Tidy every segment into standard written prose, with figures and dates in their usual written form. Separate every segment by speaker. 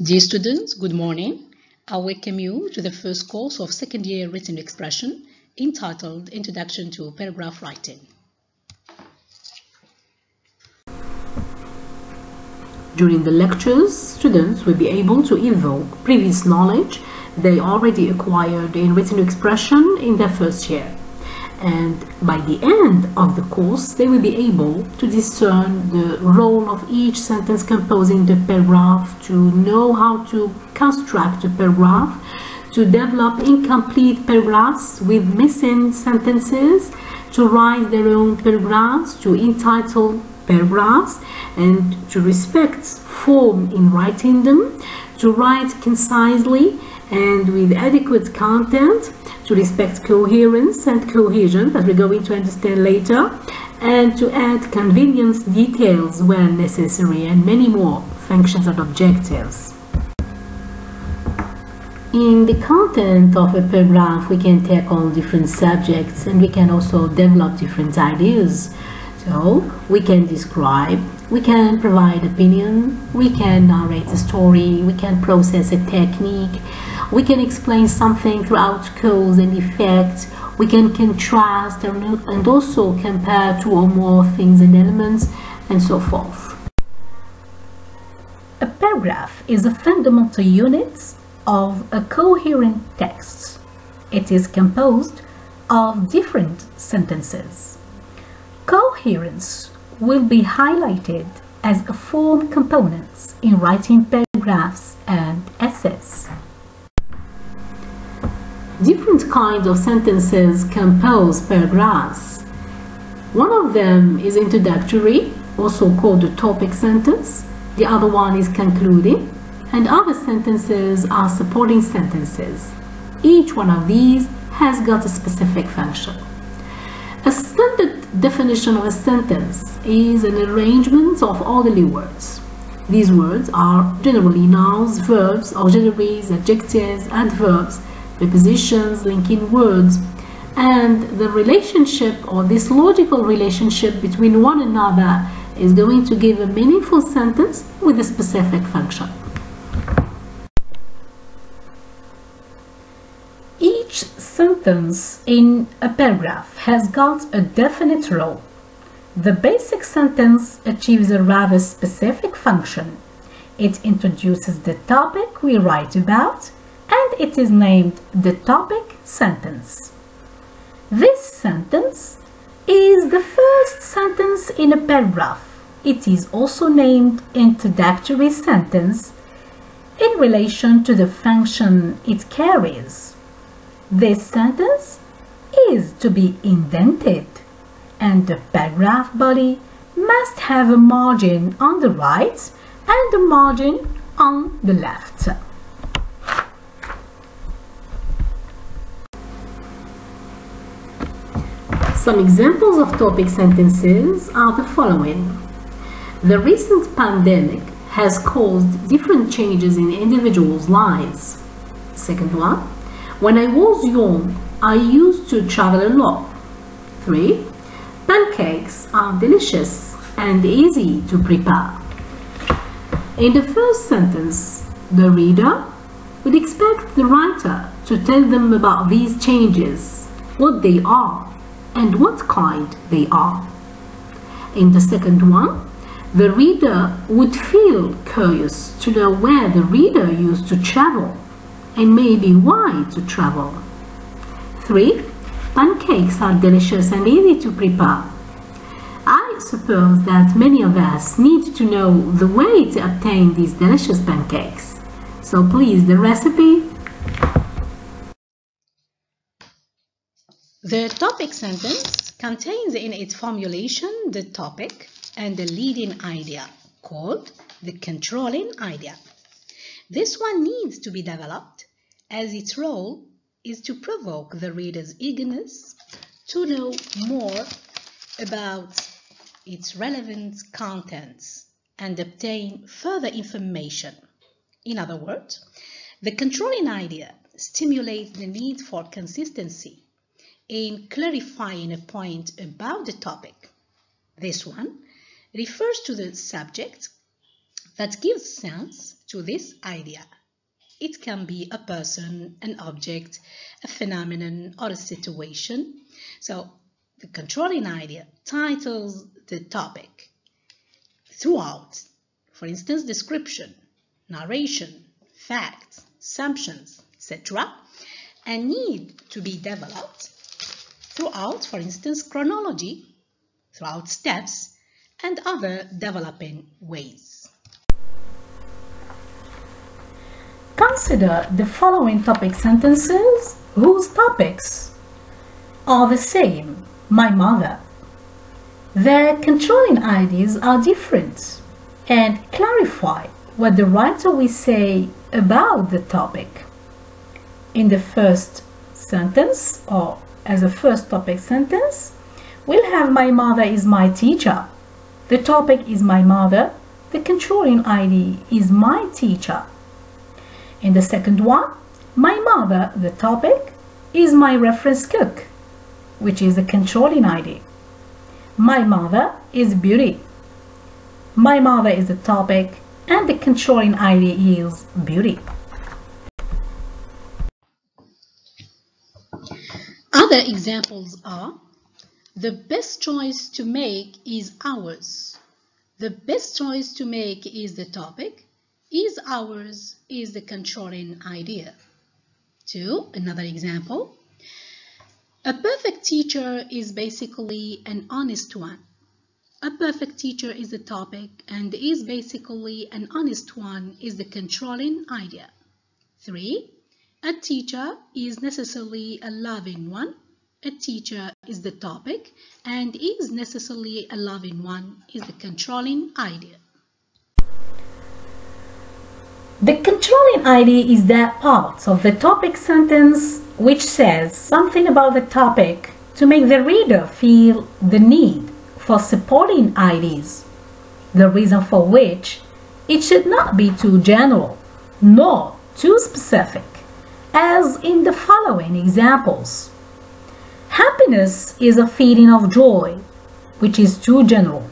Speaker 1: Dear students, good morning. I welcome you to the first course of second year written expression entitled Introduction to Paragraph Writing.
Speaker 2: During the lectures, students will be able to evoke previous knowledge they already acquired in written expression in their first year. And by the end of the course, they will be able to discern the role of each sentence composing the paragraph, to know how to construct a paragraph, to develop incomplete paragraphs with missing sentences, to write their own paragraphs, to entitle paragraphs, and to respect form in writing them, to write concisely and with adequate content, to respect coherence and cohesion that we're going to understand later, and to add convenience details when necessary, and many more functions and objectives. In the content of a paragraph, we can tackle different subjects and we can also develop different ideas. So we can describe, we can provide opinion, we can narrate a story, we can process a technique, we can explain something throughout cause and effect, we can contrast and also compare two or more things and elements, and so forth. A paragraph is a fundamental unit of a coherent text. It is composed of different sentences. Coherence will be highlighted as a form component in writing paragraphs and essays. Different kinds of sentences compose paragraphs. One of them is introductory, also called the topic sentence. The other one is concluding, and other sentences are supporting sentences. Each one of these has got a specific function. A standard definition of a sentence is an arrangement of orderly words. These words are generally nouns, verbs, auxiliaries, adjectives, adverbs, prepositions, linking words, and the relationship or this logical relationship between one another is going to give a meaningful sentence with a specific function. Each sentence in a paragraph has got a definite role. The basic sentence achieves a rather specific function. It introduces the topic we write about, and it is named the topic sentence. This sentence is the first sentence in a paragraph. It is also named introductory sentence in relation to the function it carries. This sentence is to be indented, and the paragraph body must have a margin on the right and a margin on the left. Some examples of topic sentences are the following. The recent pandemic has caused different changes in individuals' lives. Second one, when I was young, I used to travel a lot. 3. Pancakes are delicious and easy to prepare. In the first sentence, the reader would expect the writer to tell them about these changes, what they are, and what kind they are. In the second one, the reader would feel curious to know where the reader used to travel and maybe why to travel. 3. Pancakes are delicious and easy to prepare. I suppose that many of us need to know the way to obtain these delicious pancakes. So please, the recipe.
Speaker 1: The topic sentence contains in its formulation the topic and the leading idea, called the controlling idea. This one needs to be developed, as its role is to provoke the reader's eagerness to know more about its relevant contents and obtain further information. In other words, the controlling idea stimulates the need for consistency in clarifying a point about the topic. This one refers to the subject that gives sense to this idea. It can be a person, an object, a phenomenon, or a situation. So the controlling idea titles the topic throughout. For instance, description, narration, facts, assumptions, etc. and need to be developed throughout, for instance, chronology, throughout steps, and other developing ways.
Speaker 2: Consider the following topic sentences whose topics are the same. My mother. Their controlling ideas are different and clarify what the writer will say about the topic. In the first sentence, or as a first topic sentence, we'll have my mother is my teacher. The topic is my mother. The controlling idea is my teacher. In the second one, my mother, the topic, is my reference cook, which is the controlling idea. My mother is beauty. My mother is the topic, and the controlling idea is beauty.
Speaker 1: Other examples are: the best choice to make is ours. The best choice to make is the topic. Is ours is the controlling idea. 2. Another example. A perfect teacher is basically an honest one. A perfect teacher is the topic, and is basically an honest one is the controlling idea. 3. A teacher is necessarily a loving one. A teacher is the topic, and is necessarily a loving one is the controlling idea.
Speaker 2: The controlling idea is that part of the topic sentence which says something about the topic to make the reader feel the need for supporting ideas, the reason for which it should not be too general nor too specific, as in the following examples. Happiness is a feeling of joy, which is too general.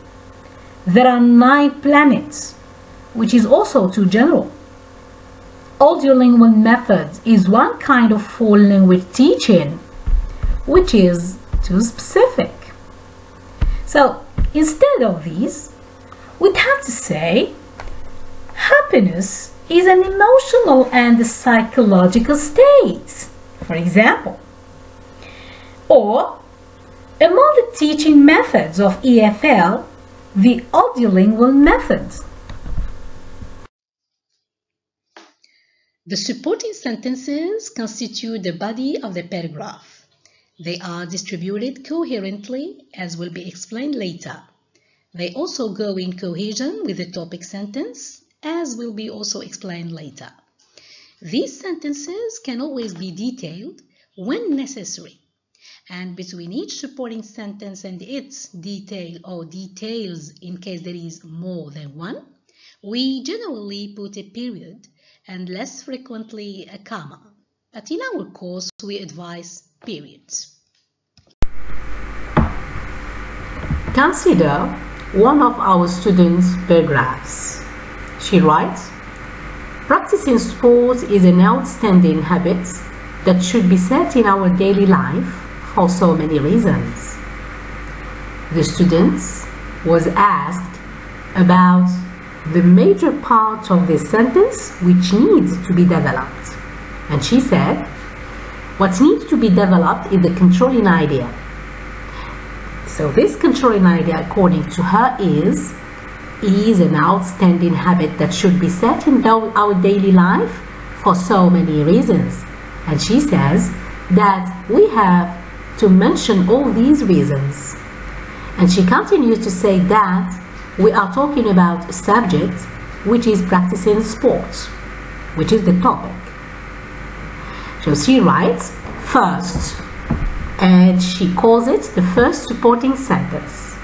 Speaker 2: There are 9 planets, which is also too general. Audiolingual method is one kind of full language teaching, which is too specific. So instead of these, we'd have to say happiness is an emotional and psychological state, for example. Or among the teaching methods of EFL, the audiolingual method.
Speaker 1: The supporting sentences constitute the body of the paragraph. They are distributed coherently, as will be explained later. They also go in cohesion with the topic sentence, as will be also explained later. These sentences can always be detailed when necessary, and between each supporting sentence and its detail or details in case there is more than one, we generally put a period and less frequently a comma, but in our course we advise periods.
Speaker 2: Consider one of our students' paragraphs. She writes, "Practicing sport is an outstanding habit that should be set in our daily life for so many reasons." The student was asked about the major part of this sentence which needs to be developed, and she said, what needs to be developed is the controlling idea. So this controlling idea, according to her, is an outstanding habit that should be set in our daily life for so many reasons. And she says that we have to mention all these reasons. And she continues to say that we are talking about a subject which is practicing sports, which is the topic. So she writes first, and she calls it the first supporting sentence.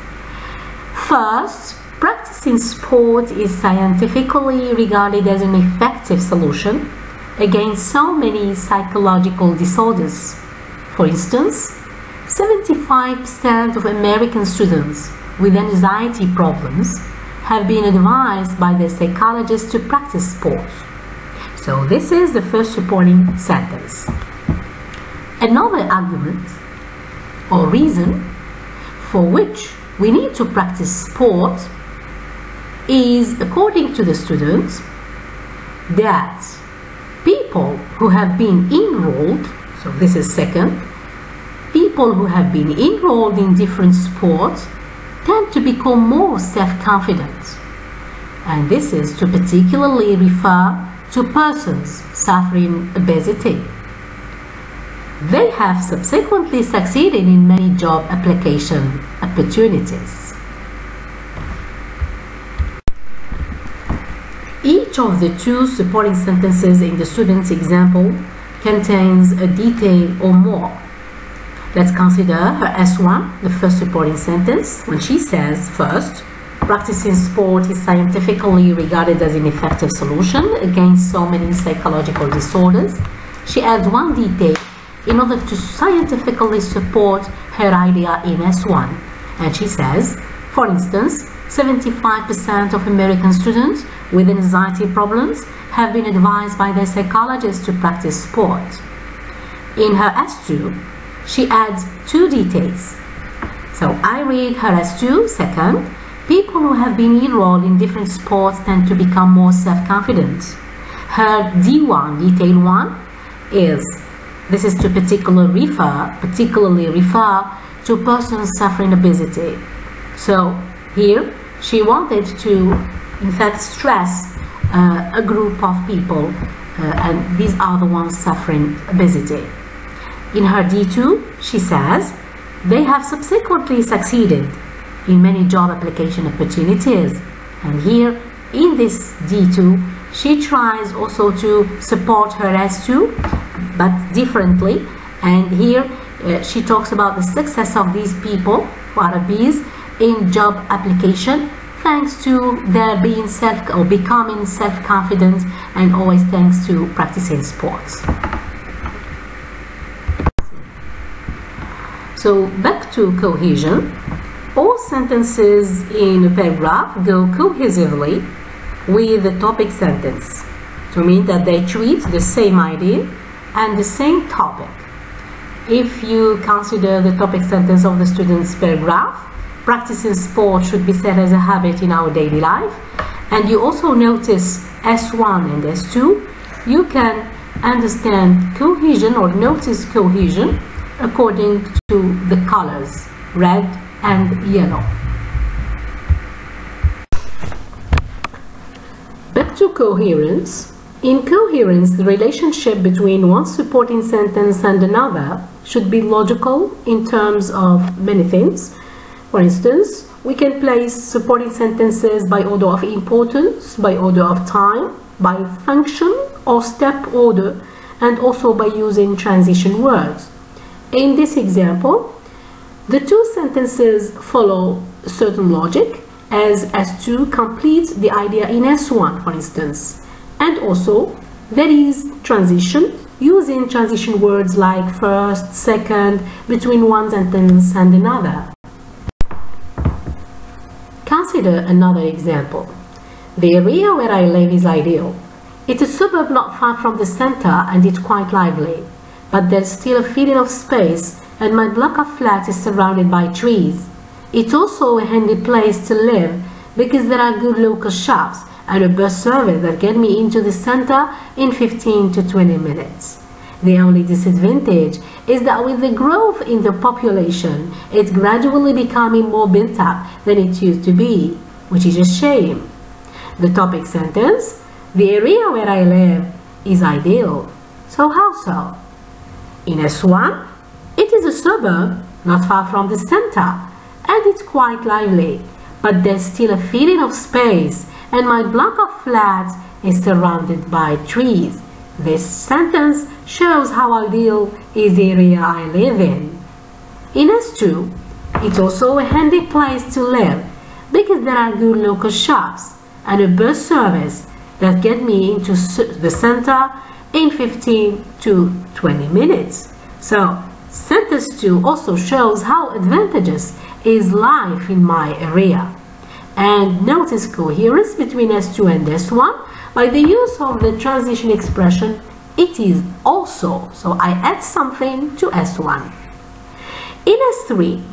Speaker 2: First, practicing sport is scientifically regarded as an effective solution against so many psychological disorders. For instance, 75% of American students with anxiety problems have been advised by their psychologist to practice sports. So this is the first supporting sentence. Another argument or reason for which we need to practice sport is, according to the students, that people who have been enrolled, so this is second, people who have been enrolled in different sports tend to become more self-confident. And this is to particularly refer to persons suffering obesity. They have subsequently succeeded in many job application opportunities. Each of the two supporting sentences in the student's example contains a detail or more. Let's consider her S1, the first supporting sentence, when she says, first, practicing sport is scientifically regarded as an effective solution against so many psychological disorders. She adds one detail in order to scientifically support her idea in S1. And she says, for instance, 75% of American students with anxiety problems have been advised by their psychologist to practice sport. In her S2, she adds two details. So I read her S2, second, people who have been enrolled in different sports tend to become more self-confident. Her D1, detail 1, is, this is to particularly refer to persons suffering obesity. So here she wanted to, in fact, stress a group of people, and these are the ones suffering obesity. In her D2, she says, they have subsequently succeeded in many job application opportunities. And here, in this D2, she tries also to support her S2, but differently. And here, she talks about the success of these people who are obese in job application, thanks to their being becoming self-confident, and always thanks to practicing sports. So back to cohesion. All sentences in a paragraph go cohesively with the topic sentence, to mean that they treat the same idea and the same topic. If you consider the topic sentence of the student's paragraph, practicing sport should be set as a habit in our daily life, and you also notice S1 and S2, you can understand cohesion or notice cohesion according to the colors, red and yellow. Back to coherence. In coherence, the relationship between one supporting sentence and another should be logical in terms of many things. For instance, we can place supporting sentences by order of importance, by order of time, by function or step order, and also by using transition words. In this example, the two sentences follow a certain logic, as S2 completes the idea in S1, for instance. And also, there is transition, using transition words like first, second, between one sentence and another. Consider another example. The area where I live is ideal. It's a suburb not far from the center and it's quite lively. But there's still a feeling of space, and my block of flats is surrounded by trees. It's also a handy place to live because there are good local shops and a bus service that get me into the center in 15 to 20 minutes. The only disadvantage is that with the growth in the population, it's gradually becoming more built up than it used to be, which is a shame. The topic sentence, the area where I live is ideal. So how so? In S1, it is a suburb not far from the center, and it's quite lively, but there's still a feeling of space, and my block of flats is surrounded by trees. This sentence shows how ideal is the area I live in. In S2, it's also a handy place to live because there are good local shops and a bus service that get me into the center in 15 to 20 minutes. So, sentence 2 also shows how advantageous is life in my area. And notice coherence between S2 and S1 by the use of the transition expression it is also. So I add something to S1. In S3,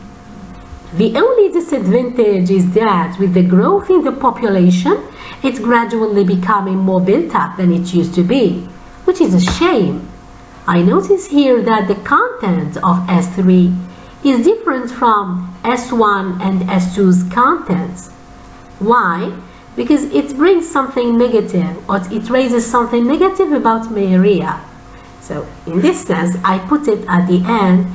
Speaker 2: the only disadvantage is that with the growth in the population, it's gradually becoming more built up than it used to be, which is a shame. I notice here that the content of S3 is different from S1 and S2's contents. Why? Because it brings something negative, or it raises something negative about my area. So in this sense, I put it at the end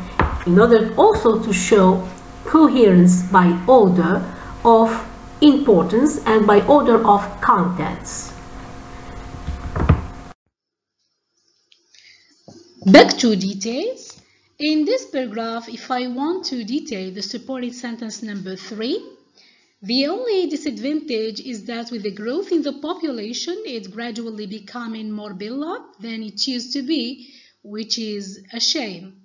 Speaker 2: in order also to show coherence by order of importance and by order of contents.
Speaker 1: Back to details. In this paragraph, if I want to detail the supporting sentence number 3, the only disadvantage is that with the growth in the population, it's gradually becoming more built up than it used to be, which is a shame.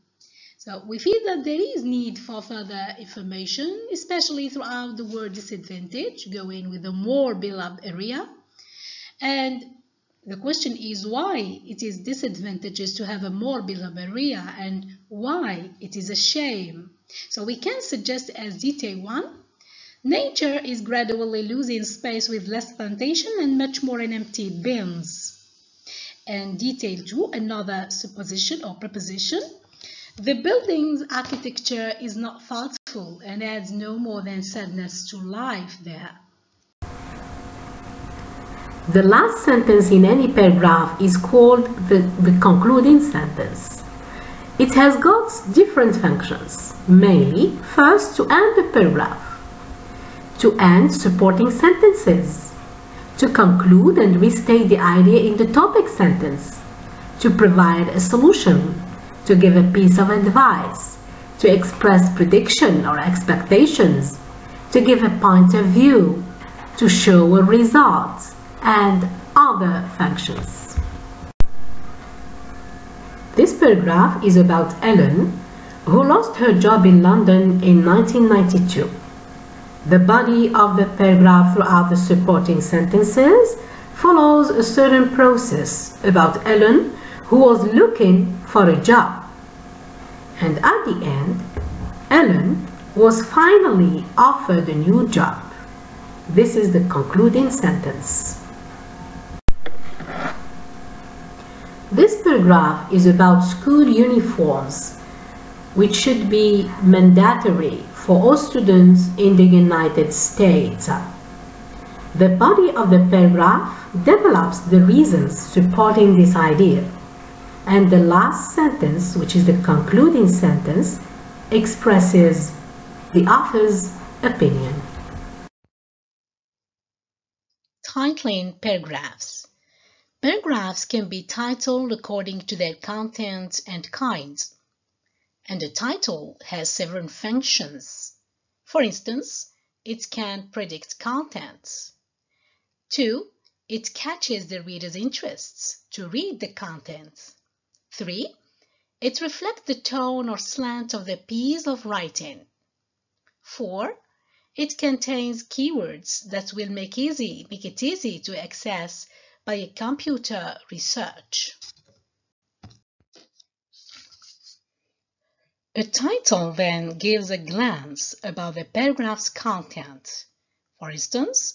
Speaker 1: So we feel that there is need for further information, especially throughout the word disadvantage, going with a more built up area. And the question is why it is disadvantageous to have a more built up area and why it is a shame. So we can suggest as detail 1, nature is gradually losing space with less plantation and much more in empty bins. And detail 2, another supposition or proposition. The building's architecture is not thoughtful and adds no more than sadness to life there.
Speaker 2: The last sentence in any paragraph is called the concluding sentence. It has got different functions, mainly first to end the paragraph, to end supporting sentences, to conclude and restate the idea in the topic sentence, to provide a solution, to give a piece of advice, to express prediction or expectations, to give a point of view, to show a result, and other functions. This paragraph is about Ellen, who lost her job in London in 1992. The body of the paragraph throughout the supporting sentences follows a certain process about Ellen, who was looking for a job. And at the end, Ellen was finally offered a new job. This is the concluding sentence. This paragraph is about school uniforms, which should be mandatory for all students in the United States. The body of the paragraph develops the reasons supporting this idea, and the last sentence, which is the concluding sentence, expresses the author's opinion.
Speaker 1: Titling paragraphs. Paragraphs can be titled according to their contents and kinds, and the title has several functions. For instance, it can predict contents. 2. It catches the reader's interests to read the contents. 3. It reflects the tone or slant of the piece of writing. 4. It contains keywords that will make it easy to access by a computer research. A title then gives a glance about the paragraph's content. For instance,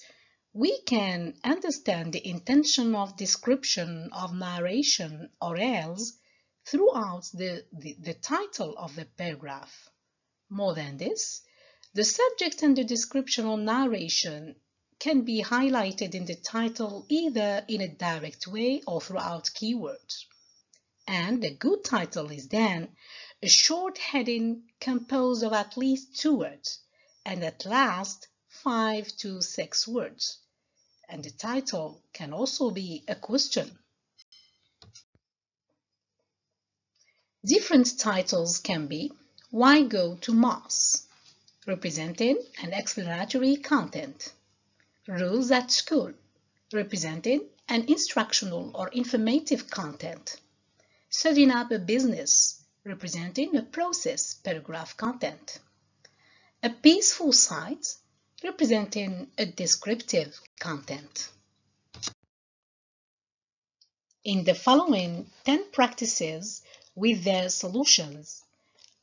Speaker 1: we can understand the intention of description, of narration, or else throughout the title of the paragraph. More than this, the subject and the description or narration can be highlighted in the title either in a direct way or throughout keywords. And a good title is then a short heading composed of at least 2 words and at last 5 to 6 words. And the title can also be a question. Different titles can be Why Go to Mass, representing an explanatory content. Rules at School, representing an instructional or informative content. Setting Up a Business, representing a process paragraph content. A Peaceful Site, representing a descriptive content. In the following 10 practices with their solutions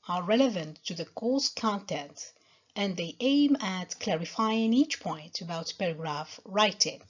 Speaker 1: are relevant to the course content and they aim at clarifying each point about paragraph writing.